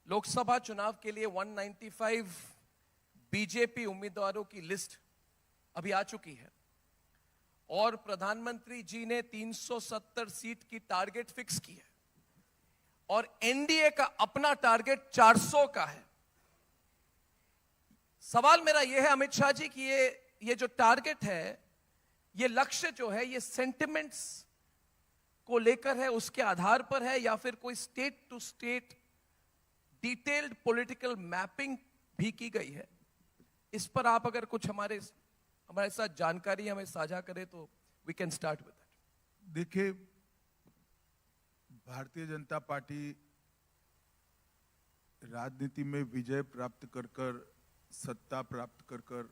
लोकसभा चुनाव के लिए 195 बीजेपी उम्मीदवारों की लिस्ट अभी आ चुकी है और प्रधानमंत्री जी ने 370 सीट की टारगेट फिक्स की है और एनडीए का अपना टारगेट 400 का है। सवाल मेरा यह है अमित शाह जी कि ये जो टारगेट है, ये लक्ष्य जो है, ये सेंटिमेंट्स को लेकर है, उसके आधार पर है, या फिर कोई state to state detailed political mapping भी की गई है? इस पर आप अगर कुछ हमारे साथ जानकारी हमें साझा करें तो we can start with that. देखिए, भारतीय जनता पार्टी राजनीति में विजय प्राप्त कर सत्ता प्राप्त कर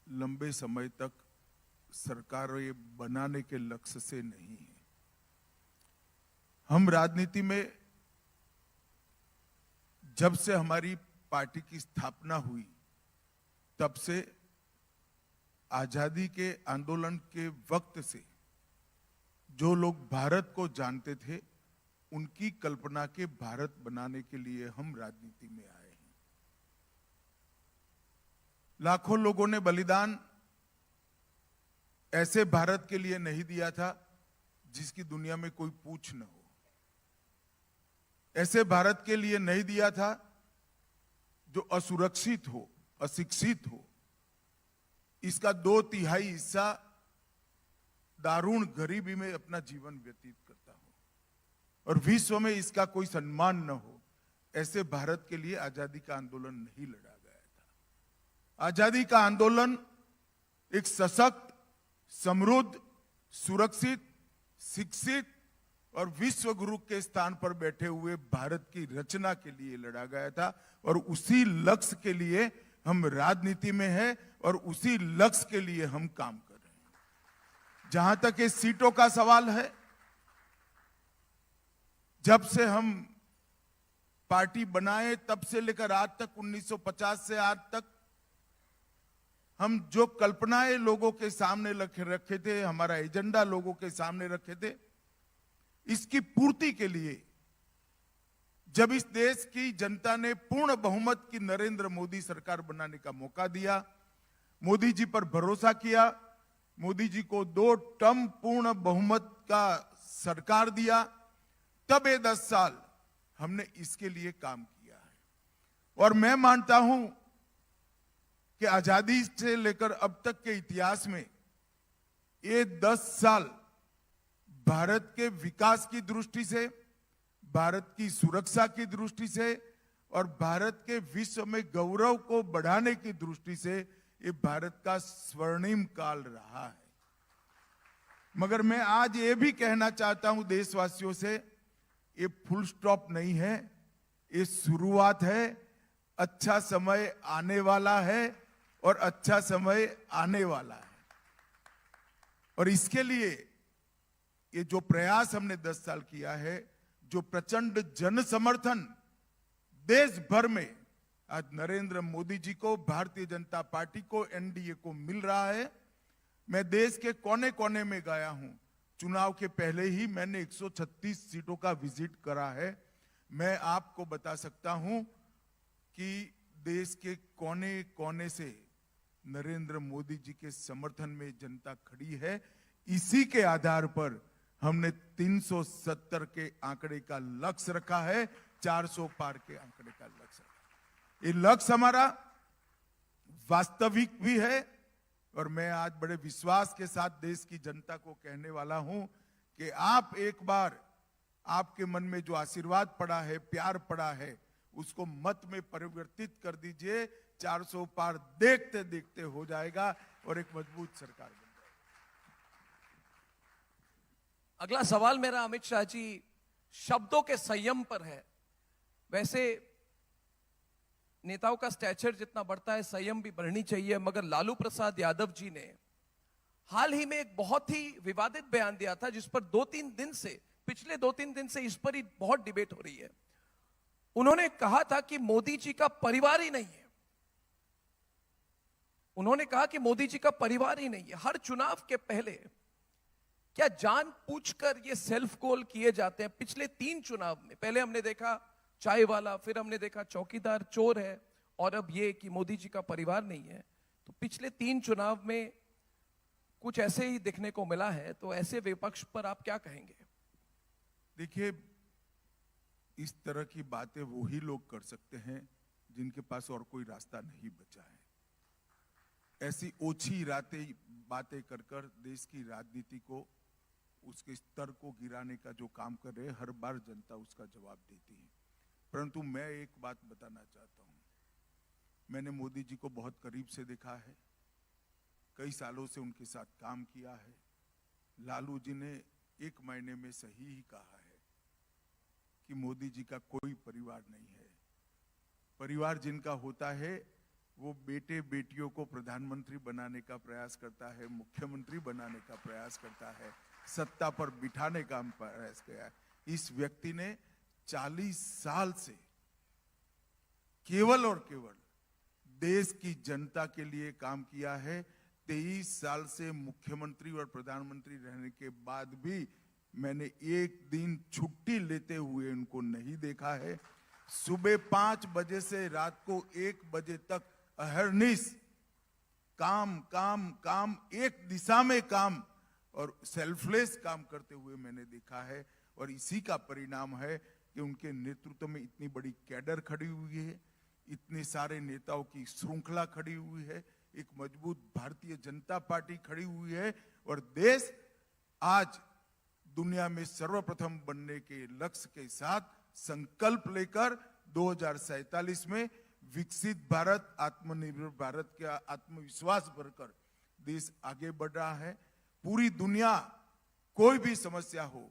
लंबे समय तक सरकारें बनाने के लक्ष्य से नहीं है। हम राजनीति में जब से हमारी पार्टी की स्थापना हुई तब से आजादी के आंदोलन के वक्त से जो लोग भारत को जानते थे, उनकी कल्पना के भारत बनाने के लिए हम राजनीति में आए हैं। लाखों लोगों ने बलिदान ऐसे भारत के लिए नहीं दिया था जिसकी दुनिया में कोई पूछ न हो, ऐसे भारत के लिए नहीं दिया था जो असुरक्षित हो, अशिक्षित हो, इसका 2/3 हिस्सा दारुण गरीबी में अपना जीवन व्यतीत करता हो और विश्व में इसका कोई सम्मान न हो, ऐसे भारत के लिए आजादी का आंदोलन नहीं लड़ा गया था। आजादी का आंदोलन एक सशक्त, समृद्ध, सुरक्षित, शिक्षित और विश्व गुरु के स्थान पर बैठे हुए भारत की रचना के लिए लड़ा गया था और उसी लक्ष्य के लिए हम राजनीति में हैं और उसी लक्ष्य के लिए हम काम कर रहे हैं। जहां तक ये सीटों का सवाल है, जब से हम पार्टी बनाए तब से लेकर आज तक, 1950 से आज तक, हम जो कल्पनाएं लोगों के सामने रखे थे, हमारा एजेंडा लोगों के सामने रखे थे, इसकी पूर्ति के लिए जब इस देश की जनता ने पूर्ण बहुमत की नरेंद्र मोदी सरकार बनाने का मौका दिया, मोदी जी पर भरोसा किया, मोदी जी को 2 टर्म पूर्ण बहुमत का सरकार दिया, तब ये 10 साल हमने इसके लिए काम किया है। और मैं मानता हूं कि आजादी से लेकर अब तक के इतिहास में ये 10 साल भारत के विकास की दृष्टि से, भारत की सुरक्षा की दृष्टि से और भारत के विश्व में गौरव को बढ़ाने की दृष्टि से ये भारत का स्वर्णिम काल रहा है। मगर मैं आज ये भी कहना चाहता हूं देशवासियों से, ये फुल स्टॉप नहीं है, ये शुरुआत है। अच्छा समय आने वाला है और अच्छा समय आने वाला है और इसके लिए ये जो प्रयास हमने 10 साल किया है, जो प्रचंड जन समर्थन देश भर में आज नरेंद्र मोदी जी को, भारतीय जनता पार्टी को, एनडीए को मिल रहा है। मैं देश के कोने कोने में गया हूं। चुनाव के पहले ही मैंने 136 सीटों का विजिट करा है। मैं आपको बता सकता हूं कि देश के कोने कोने से नरेंद्र मोदी जी के समर्थन में जनता खड़ी है। इसी के आधार पर हमने 370 के आंकड़े का लक्ष्य रखा है, 400 पार के आंकड़े का लक्ष्य रखा। ये लक्ष्य हमारा वास्तविक भी है और मैं आज बड़े विश्वास के साथ देश की जनता को कहने वाला हूं कि आप एक बार, आपके मन में जो आशीर्वाद पड़ा है, प्यार पड़ा है, उसको मत में परिवर्तित कर दीजिए। 400 पार देखते देखते हो जाएगा और एक मजबूत सरकार बन जाएगी। अगला सवाल मेरा अमित शाह जी शब्दों के संयम पर है। वैसे नेताओं का स्टैचर जितना बढ़ता है, संयम भी बढ़नी चाहिए, मगर लालू प्रसाद यादव जी ने हाल ही में एक बहुत ही विवादित बयान दिया था जिस पर पिछले 2-3 दिन से इस पर ही बहुत डिबेट हो रही है। उन्होंने कहा था कि मोदी जी का परिवार ही नहीं है। उन्होंने कहा कि मोदी जी का परिवार ही नहीं है। हर चुनाव के पहले क्या जानबूझकर ये सेल्फ गोल किए जाते हैं? पिछले 3 चुनाव में, पहले हमने देखा चाय वाला, फिर हमने देखा चौकीदार चोर है, और अब ये कि मोदी जी का परिवार नहीं है। तो पिछले 3 चुनाव में कुछ ऐसे ही दिखने को मिला है, तो ऐसे विपक्ष पर आप क्या कहेंगे? देखिए, इस तरह की बातें वही लोग कर सकते हैं जिनके पास और कोई रास्ता नहीं बचा है। ऐसी ओछी बातें कर कर देश की राजनीति को, उसके स्तर को गिराने का जो काम कर रहे हैं, हर बार जनता उसका जवाब देती है। परंतु मैं एक बात बताना चाहता हूं, मैंने मोदी जी को बहुत करीब से देखा है, कई सालों से उनके साथ काम किया है। लालू जी ने एक महीने में सही ही कहा है कि मोदी जी का कोई परिवार नहीं है। परिवार जिनका होता है वो बेटे बेटियों को प्रधानमंत्री बनाने का प्रयास करता है, मुख्यमंत्री बनाने का प्रयास करता है, सत्ता पर बिठाने का प्रयास किया है। इस व्यक्ति ने 40 साल से केवल और केवल देश की जनता के लिए काम किया है। 23 साल से मुख्यमंत्री और प्रधानमंत्री रहने के बाद भी मैंने एक दिन छुट्टी लेते हुए उनको नहीं देखा है। सुबह 5 बजे से रात को 1 बजे तक अहरनिश काम काम काम, एक दिशा में काम और सेल्फलेस काम करते हुए मैंने देखा है। और इसी का परिणाम है कि उनके नेतृत्व में इतनी बड़ी कैडर खड़ी हुई है, इतने सारे नेताओं की श्रृंखला खड़ी हुई है, एक मजबूत भारतीय जनता पार्टी खड़ी हुई है, और देश आज दुनिया में सर्वप्रथम बनने के लक्ष्य के साथ संकल्प लेकर 2047 में विकसित भारत, आत्मनिर्भर भारत का आत्मविश्वास भरकर देश आगे बढ़ रहा है। पूरी दुनिया कोई भी समस्या हो,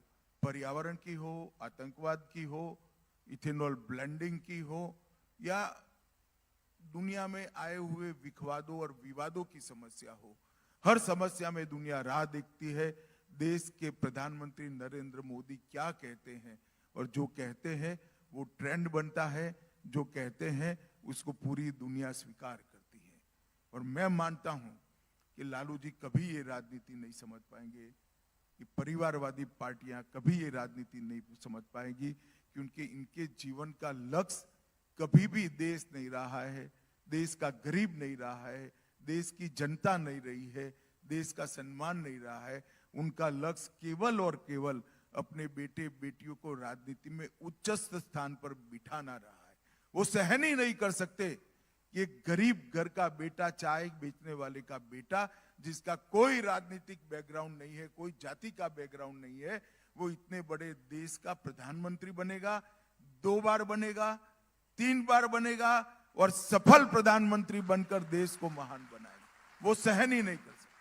पर्यावरण की हो, आतंकवाद की हो, इथेनॉल ब्लेंडिंग की हो, या दुनिया में आए हुए विवादों और विवादों की समस्या हो, हर समस्या में दुनिया राह देखती है। देश के प्रधानमंत्री नरेंद्र मोदी क्या कहते हैं, और जो कहते हैं वो ट्रेंड बनता है, जो कहते हैं उसको पूरी दुनिया स्वीकार करती है। और मैं मानता हूं कि लालू जी कभी ये राजनीति नहीं समझ पाएंगे, कि परिवारवादी पार्टियां कभी ये राजनीति नहीं समझ पाएंगी, क्योंकि इनके जीवन का लक्ष्य कभी भी देश नहीं रहा है, देश का गरीब नहीं रहा है, देश की जनता नहीं रही है, देश का सम्मान नहीं रहा है। उनका लक्ष्य केवल और केवल अपने बेटे बेटियों को राजनीति में उच्चस्थ स्थान पर बिठाना रहा है। वो सहन ही नहीं कर सकते कि एक गरीब घर का बेटा, चाय बेचने वाले का बेटा, जिसका कोई राजनीतिक बैकग्राउंड नहीं है, कोई जाति का बैकग्राउंड नहीं है, वो इतने बड़े देश का प्रधानमंत्री बनेगा, 2 बार बनेगा, 3 बार बनेगा, और सफल प्रधानमंत्री बनकर देश को महान बनाएगा। वो सहन ही नहीं कर सकते।